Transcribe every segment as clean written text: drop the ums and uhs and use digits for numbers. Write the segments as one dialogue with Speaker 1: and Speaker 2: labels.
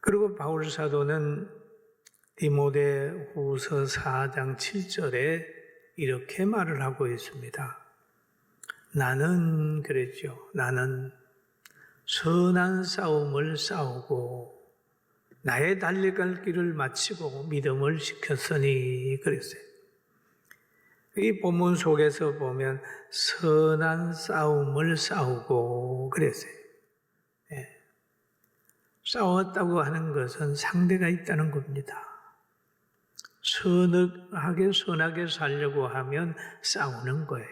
Speaker 1: 그리고 바울 사도는 디모데후서 4장 7절에 이렇게 말을 하고 있습니다. 나는 그랬죠. 나는 선한 싸움을 싸우고 나의 달려갈 길을 마치고 믿음을 지켰으니 그랬어요. 이 본문 속에서 보면 선한 싸움을 싸우고 그랬어요. 예. 싸웠다고 하는 것은 상대가 있다는 겁니다. 선하게 살려고 하면 싸우는 거예요.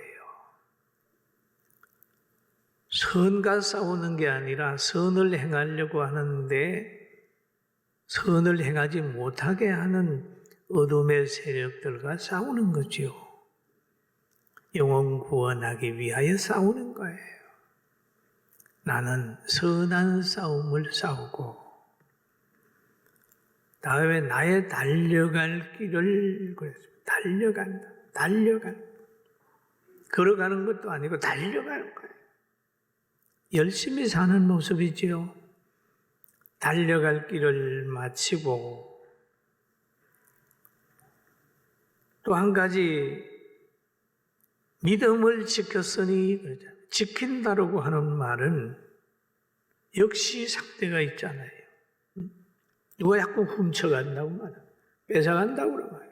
Speaker 1: 선과 싸우는 게 아니라 선을 행하려고 하는데 선을 행하지 못하게 하는 어둠의 세력들과 싸우는 거죠. 영혼 구원하기 위하여 싸우는 거예요. 나는 선한 싸움을 싸우고 다음에 나의 달려갈 길을 달려간다. 걸어가는 것도 아니고 달려가는 거예요. 열심히 사는 모습이지요. 달려갈 길을 마치고 또 한 가지 믿음을 지켰으니 그러죠. 지킨다라고 하는 말은 역시 상대가 있잖아요. 누가 자꾸 훔쳐간다고 말해요. 뺏어간다고 말해요.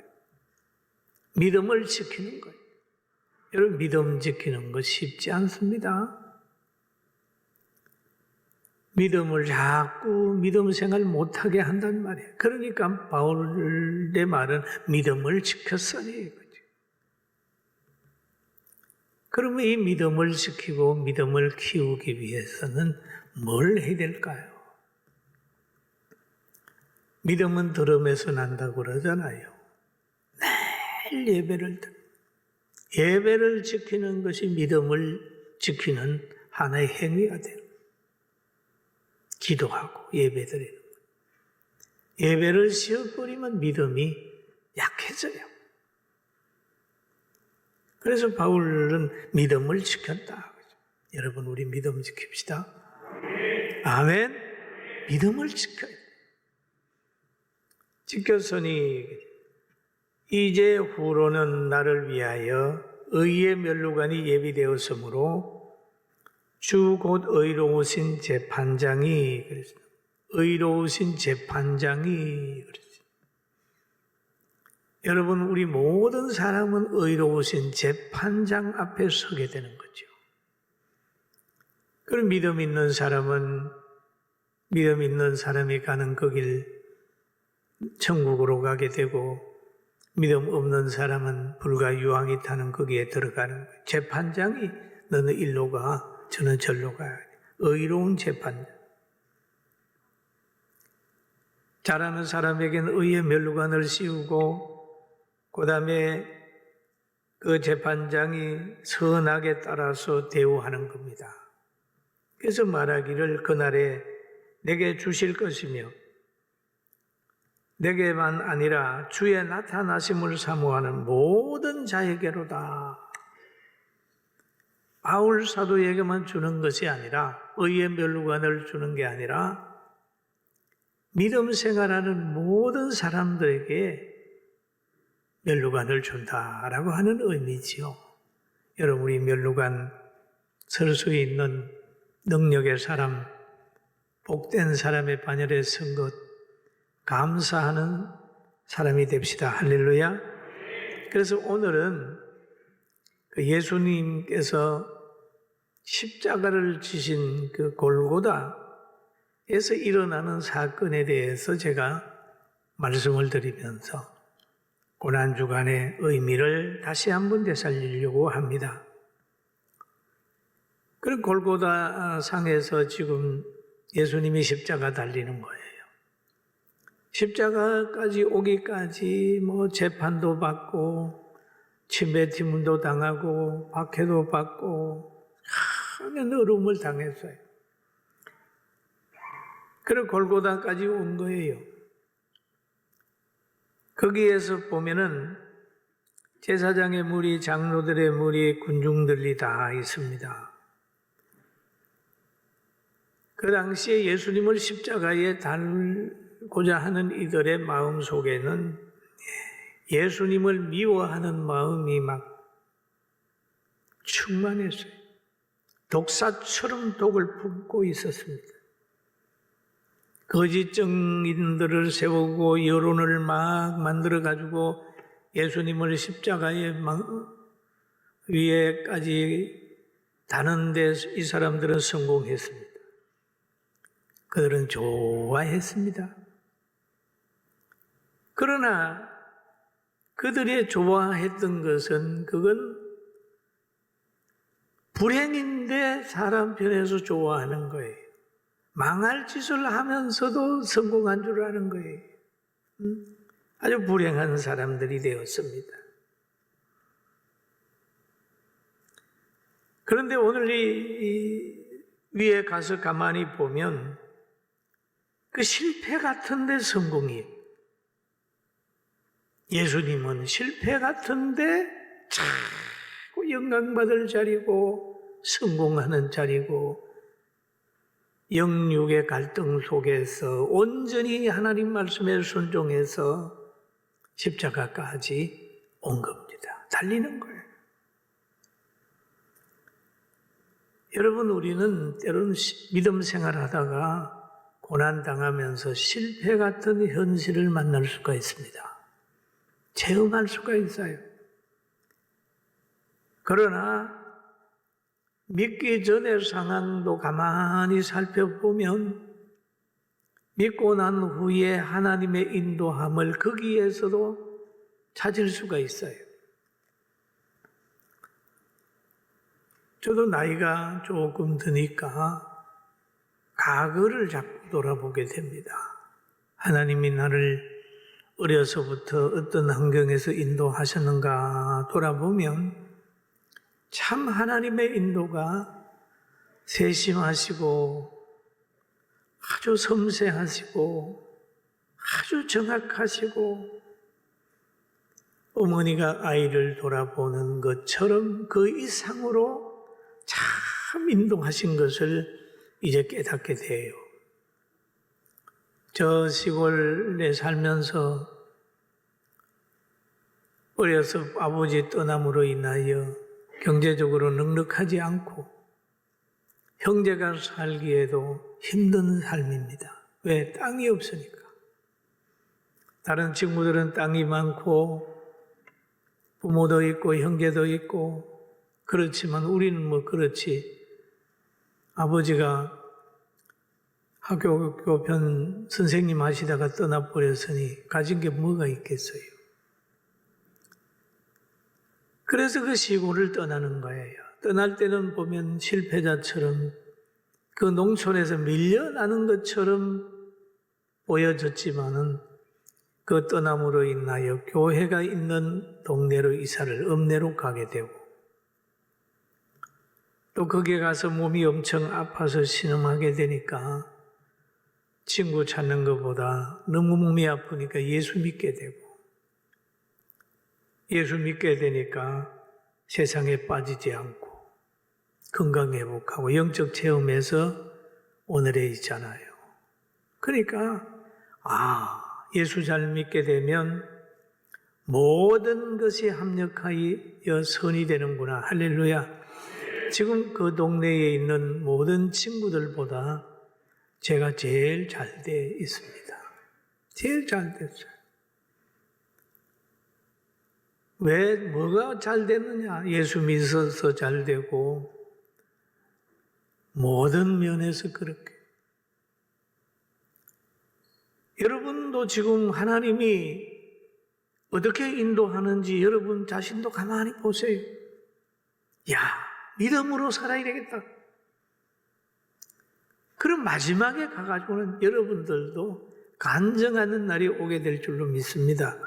Speaker 1: 믿음을 지키는 거예요. 여러분 믿음 지키는 거 쉽지 않습니다. 믿음을 자꾸 믿음 생활 못하게 한단 말이에요. 그러니까 바울의 말은 믿음을 지켰으니 이거죠. 그러면 이 믿음을 지키고 믿음을 키우기 위해서는 뭘 해야 될까요? 믿음은 들음에서 난다고 그러잖아요. 매일 예배를 지키는 것이 믿음을 지키는 하나의 행위가 돼요. 기도하고 예배드리는 거예요. 예배를 쉬어버리면 믿음이 약해져요. 그래서 바울은 믿음을 지켰다. 여러분 우리 믿음 지킵시다. 아멘. 믿음을 지켜야 돼요. 지켰으니 이제 후로는 나를 위하여 의의 멸류관이 예비되었으므로 주 곧 의로우신 재판장이 그랬어요. 의로우신 재판장이 그랬어요. 여러분 우리 모든 사람은 의로우신 재판장 앞에 서게 되는 거죠. 그럼 믿음 있는 사람이 가는 그 길 천국으로 가게 되고 믿음 없는 사람은 불과 유황이 타는 거기에 들어가는 거예요. 재판장이 너는 일로 가, 저는 절로 가야 돼. 의로운 재판장. 잘하는 사람에게는 의의 멸류관을 씌우고 그 다음에 그 재판장이 선하게 따라서 대우하는 겁니다. 그래서 말하기를 그날에 내게 주실 것이며 내게만 아니라 주의 나타나심을 사모하는 모든 자에게로다. 바울 사도에게만 주는 것이 아니라 의의 멸류관을 주는 게 아니라 믿음 생활하는 모든 사람들에게 멸류관을 준다라고 하는 의미지요. 여러분 우리 멸류관 설 수 있는 능력의 사람, 복된 사람의 반열에 선 것 감사하는 사람이 됩시다. 할렐루야. 그래서 오늘은 예수님께서 십자가를 지신 그 골고다에서 일어나는 사건에 대해서 제가 말씀을 드리면서 고난주간의 의미를 다시 한번 되살리려고 합니다. 그럼 골고다 상에서 지금 예수님이 십자가 달리는 거예요. 십자가까지 오기까지 재판도 받고 침뱉음도 당하고 박해도 받고 많은 어려움을 당했어요. 그리고 골고다까지 온 거예요. 거기에서 보면은 제사장의 무리, 장로들의 무리, 군중들이 다 있습니다. 그 당시에 예수님을 십자가에 고자 하는 이들의 마음 속에는 예수님을 미워하는 마음이 막 충만했어요. 독사처럼 독을 품고 있었습니다. 거짓 증인들을 세우고 여론을 막 만들어가지고 예수님을 십자가에 위에까지 다는데 이 사람들은 성공했습니다. 그들은 좋아했습니다. 그러나 그들이 좋아했던 것은 그건 불행인데 사람 편에서 좋아하는 거예요. 망할 짓을 하면서도 성공한 줄 아는 거예요. 아주 불행한 사람들이 되었습니다. 그런데 오늘 이 위에 가서 가만히 보면 그 실패 같은데 성공이에요. 예수님은 실패 같은데 자꾸 영광받을 자리고 성공하는 자리고 영육의 갈등 속에서 온전히 하나님 말씀에 순종해서 십자가까지 온 겁니다. 달리는 거예요. 여러분, 우리는 때로는 믿음 생활하다가 고난당하면서 실패 같은 현실을 만날 수가 있습니다. 체험할 수가 있어요. 그러나 믿기 전의 상황도 가만히 살펴보면 믿고 난 후에 하나님의 인도함을 거기에서도 찾을 수가 있어요. 저도 나이가 조금 드니까 과거를 자꾸 돌아보게 됩니다. 하나님이 나를 어려서부터 어떤 환경에서 인도하셨는가 돌아보면 참 하나님의 인도가 세심하시고 아주 섬세하시고 아주 정확하시고 어머니가 아이를 돌아보는 것처럼 그 이상으로 참 인도하신 것을 이제 깨닫게 돼요. 저 시골에 살면서 어려서 아버지 떠남으로 인하여 경제적으로 넉넉하지 않고 형제가 살기에도 힘든 삶입니다. 왜? 땅이 없으니까. 다른 친구들은 땅이 많고 부모도 있고 형제도 있고 그렇지만 우리는 뭐 그렇지. 아버지가 학교 교편 선생님 하시다가 떠나버렸으니 가진 게 뭐가 있겠어요. 그래서 그 시골을 떠나는 거예요. 떠날 때는 보면 실패자처럼 그 농촌에서 밀려나는 것처럼 보여졌지만은 그 떠남으로 인하여 교회가 있는 동네로 이사를 읍내로 가게 되고 또 거기에 가서 몸이 엄청 아파서 신음하게 되니까 친구 찾는 것보다 너무 몸이 아프니까 예수 믿게 되고 예수 믿게 되니까 세상에 빠지지 않고 건강 회복하고 영적 체험에서 오늘에 있잖아요. 그러니까 예수 잘 믿게 되면 모든 것이 합력하여 선이 되는구나. 할렐루야. 지금 그 동네에 있는 모든 친구들보다 제가 제일 잘 돼 있습니다. 제일 잘 됐어요. 왜? 뭐가 잘 됐느냐? 예수 믿어서 잘 되고 모든 면에서 그렇게. 여러분도 지금 하나님이 어떻게 인도하는지 여러분 자신도 가만히 보세요. 믿음으로 살아야 되겠다. 그럼 마지막에 가가지고는 여러분들도 간증하는 날이 오게 될 줄로 믿습니다.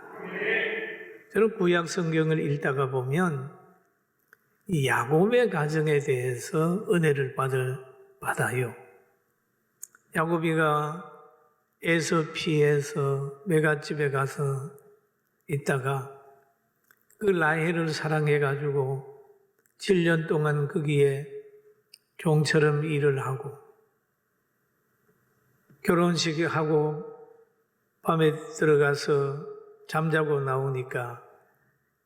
Speaker 1: 저는 구약 성경을 읽다가 보면 이 야곱의 가정에 대해서 은혜를 받아요. 야곱이가 에서 피해서 메갓집에 가서 있다가 그 라헬을 사랑해가지고 7년 동안 거기에 종처럼 일을 하고 결혼식을 하고 밤에 들어가서 잠자고 나오니까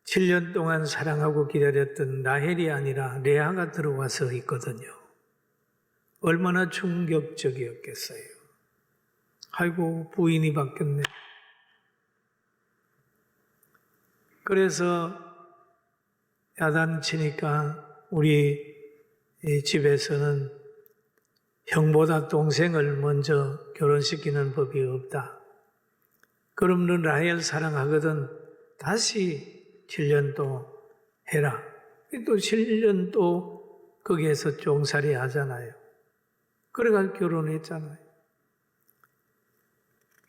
Speaker 1: 7년 동안 사랑하고 기다렸던 라헬이 아니라 레아가 들어와서 있거든요. 얼마나 충격적이었겠어요. 아이고, 부인이 바뀌었네. 그래서 야단치니까 우리 집에서는 형보다 동생을 먼저 결혼시키는 법이 없다. 그럼 넌 라헬 사랑하거든 다시 7년 또 해라. 또 7년 또 거기에서 종살이 하잖아요. 그래가 결혼했잖아요.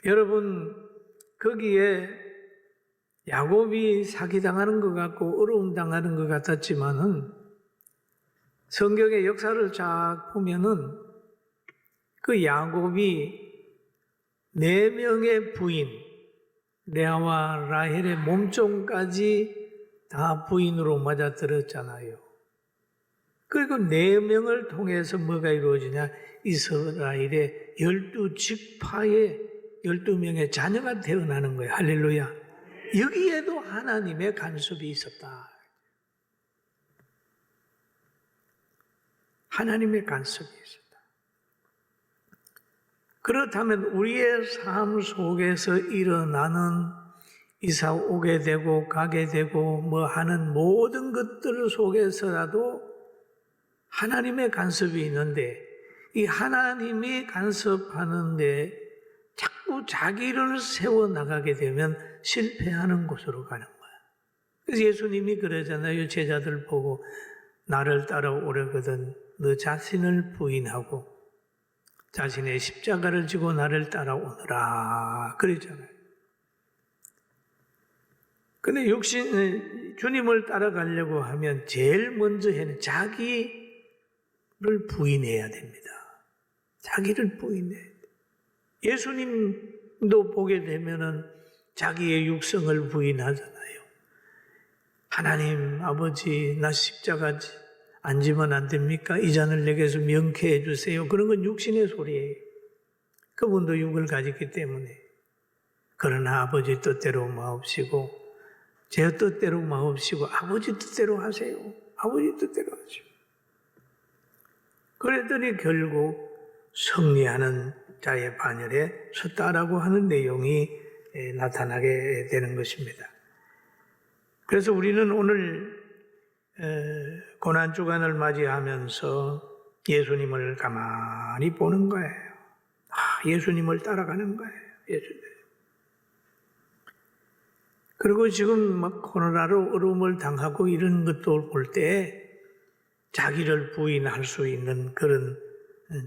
Speaker 1: 여러분, 거기에 야곱이 사기당하는 것 같고 어려움 당하는 것 같았지만은 성경의 역사를 쫙 보면은 그 야곱이 4명의 부인, 레아와 라헬의 몸종까지 다 부인으로 맞아들었잖아요. 그리고 4명을 통해서 뭐가 이루어지냐? 이스라엘의 12지파의 12명의 자녀가 태어나는 거예요. 할렐루야. 여기에도 하나님의 간섭이 있었다. 하나님의 간섭이 있었다. 그렇다면 우리의 삶 속에서 일어나는 이사 오게 되고 가게 되고 뭐 하는 모든 것들 속에서라도 하나님의 간섭이 있는데 이 하나님이 간섭하는데 자꾸 자기를 세워나가게 되면 실패하는 곳으로 가는 거야. 그래서 예수님이 그러잖아요. 제자들 보고 나를 따라오려거든 너 자신을 부인하고 자신의 십자가를 지고 나를 따라오너라 그랬잖아요. 근데 주님을 따라가려고 하면 제일 먼저 해는 자기를 부인해야 됩니다. 자기를 부인해야 돼요. 예수님도 보게 되면은 자기의 육성을 부인하잖아요. 하나님 아버지 나 십자가 안 지면 안 됩니까? 이 잔을 내게서 명쾌해 주세요. 그런 건 육신의 소리예요. 그분도 육을 가졌기 때문에. 그러나 아버지 뜻대로 마옵시고 제 뜻대로 마옵시고 아버지 뜻대로 하세요. 아버지 뜻대로 하세요. 그랬더니 결국 승리하는 자의 반열에 섰다라고 하는 내용이 나타나게 되는 것입니다. 그래서 우리는 오늘 고난주간을 맞이하면서 예수님을 가만히 보는 거예요. 예수님을 따라가는 거예요. 예수님. 그리고 지금 막 코로나로 어려움을 당하고 이런 것도 볼 때 자기를 부인할 수 있는 그런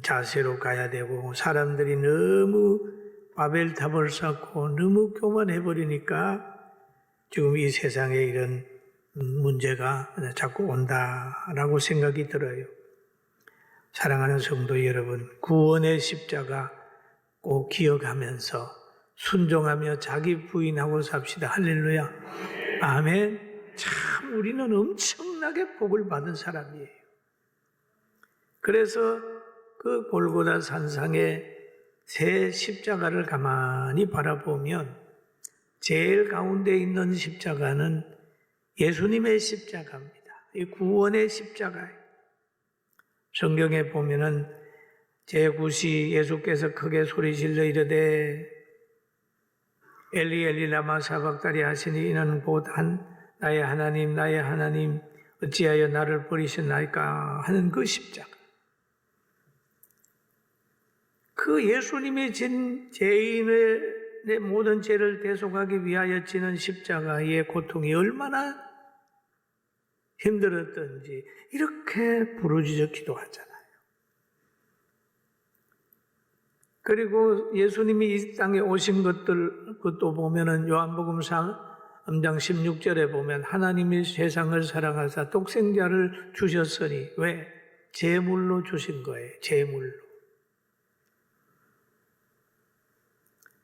Speaker 1: 자세로 가야 되고 사람들이 너무 바벨탑을 쌓고 너무 교만해버리니까 지금 이 세상에 이런 문제가 자꾸 온다라고 생각이 들어요. 사랑하는 성도 여러분, 구원의 십자가 꼭 기억하면서 순종하며 자기 부인하고 삽시다. 할렐루야. 아멘. 참 우리는 엄청나게 복을 받은 사람이에요. 그래서 그 골고다 산상에 새 십자가를 가만히 바라보면 제일 가운데 있는 십자가는 예수님의 십자가입니다. 이 구원의 십자가예요. 성경에 보면은 제9시 예수께서 크게 소리질러 이르되 엘리 엘리 라마 사박다리 하시니 이는 곧 나의 하나님 어찌하여 나를 버리셨나이까 하는 그 십자가. 그 예수님이 진 죄인의 모든 죄를 대속하기 위하여 지는 십자가의 고통이 얼마나 힘들었던지 이렇게 부르짖어 기도하잖아요. 그리고 예수님이 이 땅에 오신 것도 보면은 요한복음 3장 16절에 보면 하나님이 세상을 사랑하사 독생자를 주셨으니 왜? 제물로 주신 거예요. 제물로.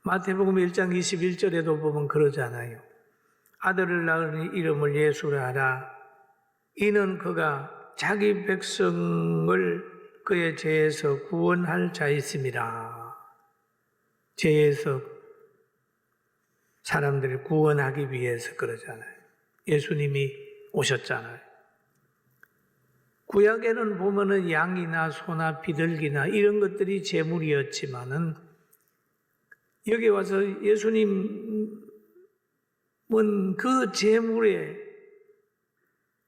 Speaker 1: 마태복음 1장 21절에도 보면 그러잖아요. 아들을 낳으니 이름을 예수라 하라. 이는 그가 자기 백성을 그의 죄에서 구원할 자이심이라. 죄에서 사람들을 구원하기 위해서 그러잖아요. 예수님이 오셨잖아요. 구약에는 보면은 양이나 소나 비둘기나 이런 것들이 제물이었지만은 여기 와서 예수님은 그 제물에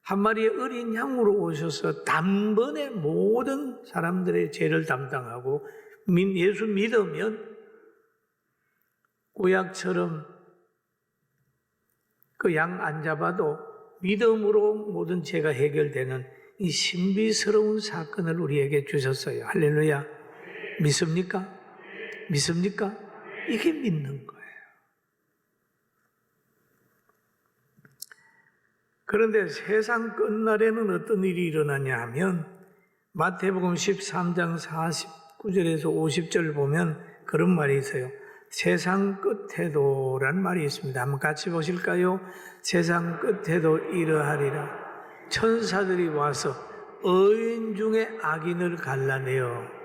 Speaker 1: 한 마리의 어린 양으로 오셔서 단번에 모든 사람들의 죄를 담당하고 예수 믿으면 구약처럼 그 양 안 잡아도 믿음으로 모든 죄가 해결되는 이 신비스러운 사건을 우리에게 주셨어요. 할렐루야. 믿습니까? 믿습니까? 이게 믿는 거예요. 그런데 세상 끝날에는 어떤 일이 일어나냐 하면 마태복음 13장 49절에서 50절 보면 그런 말이 있어요. 세상 끝에도 라는 말이 있습니다. 한번 같이 보실까요? 세상 끝에도 이러하리라. 천사들이 와서 의인 중에 악인을 갈라내어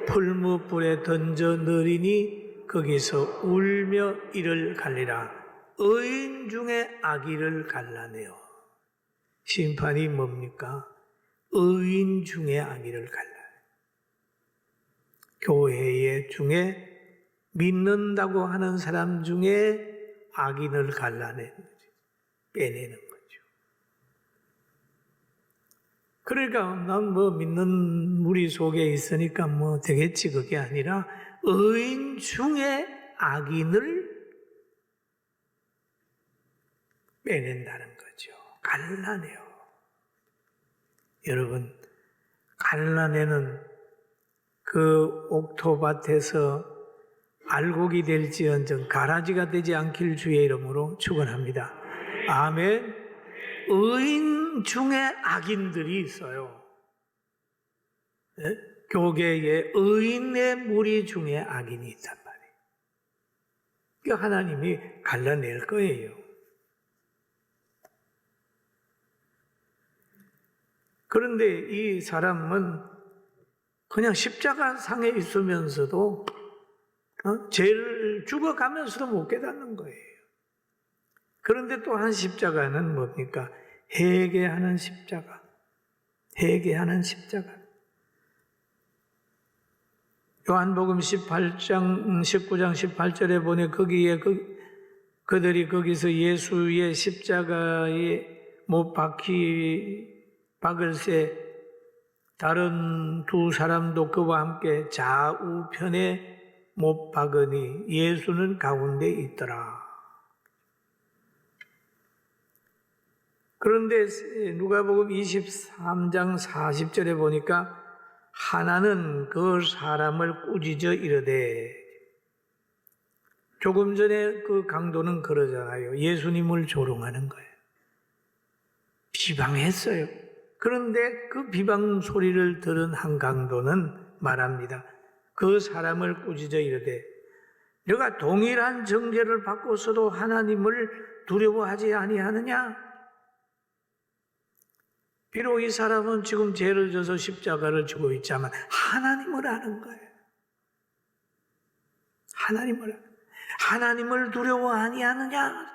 Speaker 1: 풀무불에 던져 넣으리니 거기서 울며 이를 갈리라. 의인 중에 악인을 갈라내어. 심판이 뭡니까? 의인 중에 악인을 갈라내어. 교회 중에 믿는다고 하는 사람 중에 악인을 갈라내는 거죠. 빼내는 거죠. 그러니까 난 뭐 믿는 무리 속에 있으니까 뭐 되겠지 그게 아니라 의인 중에 악인을 빼낸다는 거죠. 갈라내요. 여러분, 갈라내는 그 옥토밭에서 알곡이 될지언정 가라지가 되지 않길 주의 이름으로 축원합니다. 아멘. 의인 중에 악인들이 있어요. 네? 교계에 의인의 무리 중에 악인이 있단 말이에요. 그러니까 하나님이 갈라낼 거예요. 그런데 이 사람은 그냥 십자가 상에 있으면서도 죄를 죽어가면서도 못 깨닫는 거예요. 그런데 또 한 십자가는 뭡니까? 회개하는 십자가. 회개하는 십자가. 요한복음 19장 18절에 보니 거기에 그들이 거기서 예수의 십자가에 못 박을새 다른 두 사람도 그와 함께 좌우편에 못 박으니 예수는 가운데 있더라. 그런데 누가복음 23장 40절에 보니까 하나는 그 사람을 꾸짖어 이르되, 조금 전에 그 강도는 그러잖아요. 예수님을 조롱하는 거예요. 비방했어요. 그런데 그 비방 소리를 들은 한 강도는 말합니다. 그 사람을 꾸짖어 이르되, 너가 동일한 정죄를 받고서도 하나님을 두려워하지 아니하느냐? 비록 이 사람은 지금 죄를 져서 십자가를 지고 있지만 하나님을 아는 거예요. 하나님을 두려워 아니하느냐?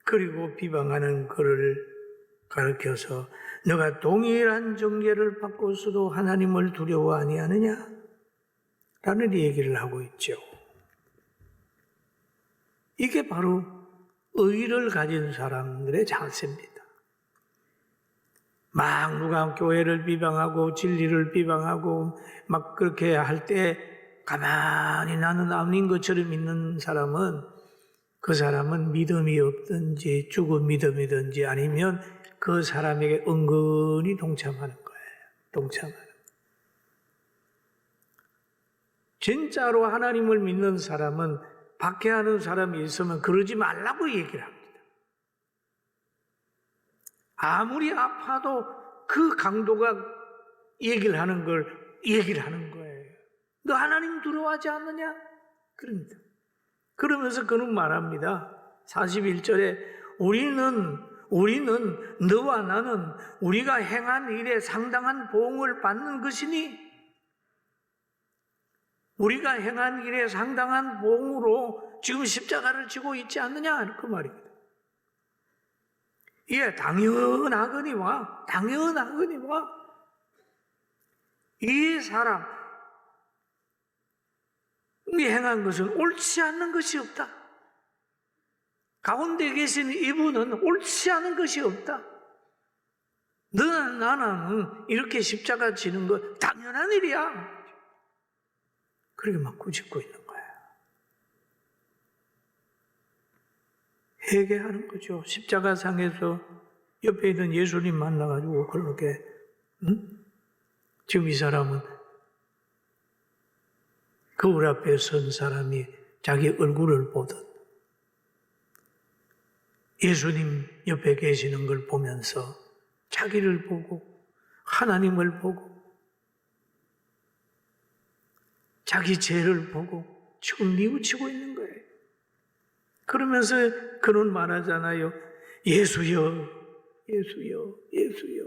Speaker 1: 그리고 비방하는 그를 가르쳐서 너가 동일한 정죄를 받고서도 하나님을 두려워 아니하느냐? 라는 얘기를 하고 있죠. 이게 바로 의를 가진 사람들의 자세입니다. 막 누가 교회를 비방하고 진리를 비방하고 막 그렇게 할 때 가만히 나는 아닌 것처럼 있는 사람은, 그 사람은 믿음이 없든지 죽은 믿음이든지 아니면 그 사람에게 은근히 동참하는 거예요. 동참하는 거예요. 진짜로 하나님을 믿는 사람은 박해하는 사람이 있으면 그러지 말라고 얘기를 합니다. 아무리 아파도 그 강도가 얘기를 하는 거예요. 너 하나님 두려워하지 않느냐? 그럽니다. 그러면서 그는 말합니다. 41절에 우리는 너와 나는 우리가 행한 일에 상당한 보응을 받는 것이니 우리가 행한 일에 상당한 보응으로 지금 십자가를 지고 있지 않느냐 그 말입니다. 예, 당연하거니와 이 사람이 행한 것은 옳지 않는 것이 없다. 가운데 계신 이분은 옳지 않은 것이 없다. 너나 나는 이렇게 십자가 지는 거 당연한 일이야. 그렇게 막 꾸짖고 있는 거예요. 회개하는 거죠. 십자가상에서 옆에 있는 예수님 만나가지고 그렇게 지금 이 사람은 거울 앞에 선 사람이 자기 얼굴을 보듯 예수님 옆에 계시는 걸 보면서 자기를 보고 하나님을 보고 자기 죄를 보고 지금 뉘우치고 있는 거예요. 그러면서 그는 말하잖아요. 예수여, 예수여, 예수여.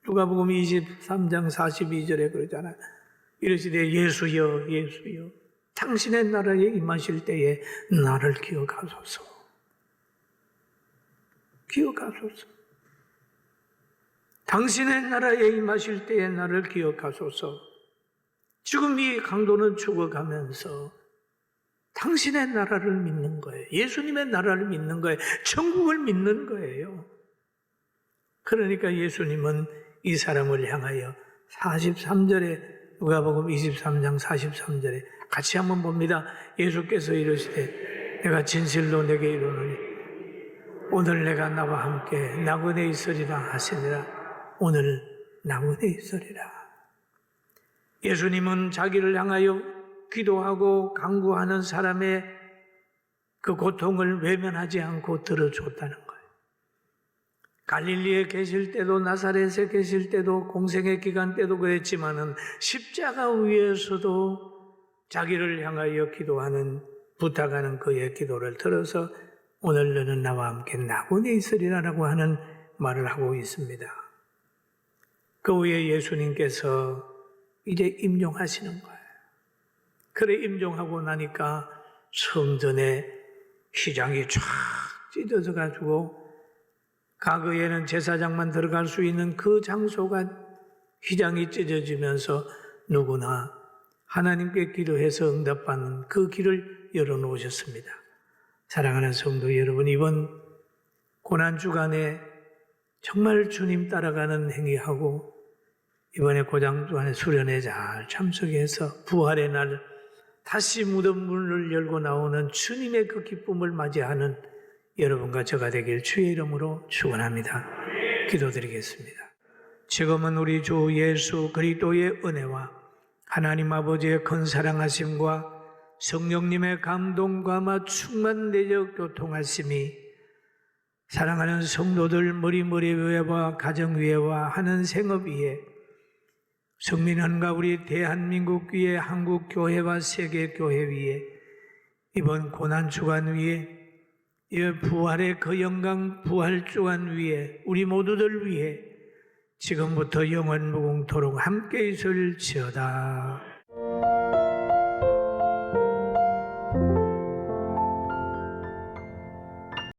Speaker 1: 누가복음 23장 42절에 그러잖아요. 이러시되 예수여, 예수여. 당신의 나라에 임하실 때에 나를 기억하소서. 기억하소서. 당신의 나라에 임하실 때에 나를 기억하소서. 지금 이 강도는 죽어가면서 당신의 나라를 믿는 거예요. 예수님의 나라를 믿는 거예요. 천국을 믿는 거예요. 그러니까 예수님은 이 사람을 향하여 43절에 누가복음 23장 43절에 같이 한번 봅니다. 예수께서 이르시되 내가 진실로 내게 이르노니 오늘 내가 나와 함께 낙원에 있으리라 하시니라. 오늘 낙원에 있으리라. 예수님은 자기를 향하여 기도하고 간구하는 사람의 그 고통을 외면하지 않고 들어줬다는 거예요. 갈릴리에 계실 때도 나사렛에 계실 때도 공생의 기간 때도 그랬지만은 십자가 위에서도 자기를 향하여 기도하는 부탁하는 그의 기도를 들어서 오늘 너는 나와 함께 낙원에 있으리라라고 하는 말을 하고 있습니다. 그 후에 예수님께서 이제 임종하시는 거예요. 그래 임종하고 나니까 성전에 휘장이 쫙 찢어져 가지고 과거에는 제사장만 들어갈 수 있는 그 장소가 휘장이 찢어지면서 누구나 하나님께 기도해서 응답받는 그 길을 열어놓으셨습니다. 사랑하는 성도 여러분, 이번 고난주간에 정말 주님 따라가는 행위하고 이번에 고난주간에 수련회 잘 참석해서 부활의 날 다시 무덤 문을 열고 나오는 주님의 그 기쁨을 맞이하는 여러분과 저가 되길 주의 이름으로 축원합니다. 기도드리겠습니다. 지금은 우리 주 예수 그리스도의 은혜와 하나님 아버지의 큰 사랑하심과 성령님의 감동과 충만되적 교통하심이 사랑하는 성도들 머리 위에와 가정 위에와 하는 생업 위에 성민원과 우리 대한민국 위에 한국교회와 세계교회 위에 이번 고난주간 위에 이 부활의 그 영광 부활주간 위에 우리 모두들 위해 지금부터 영원 무궁토록 함께 있을지어다.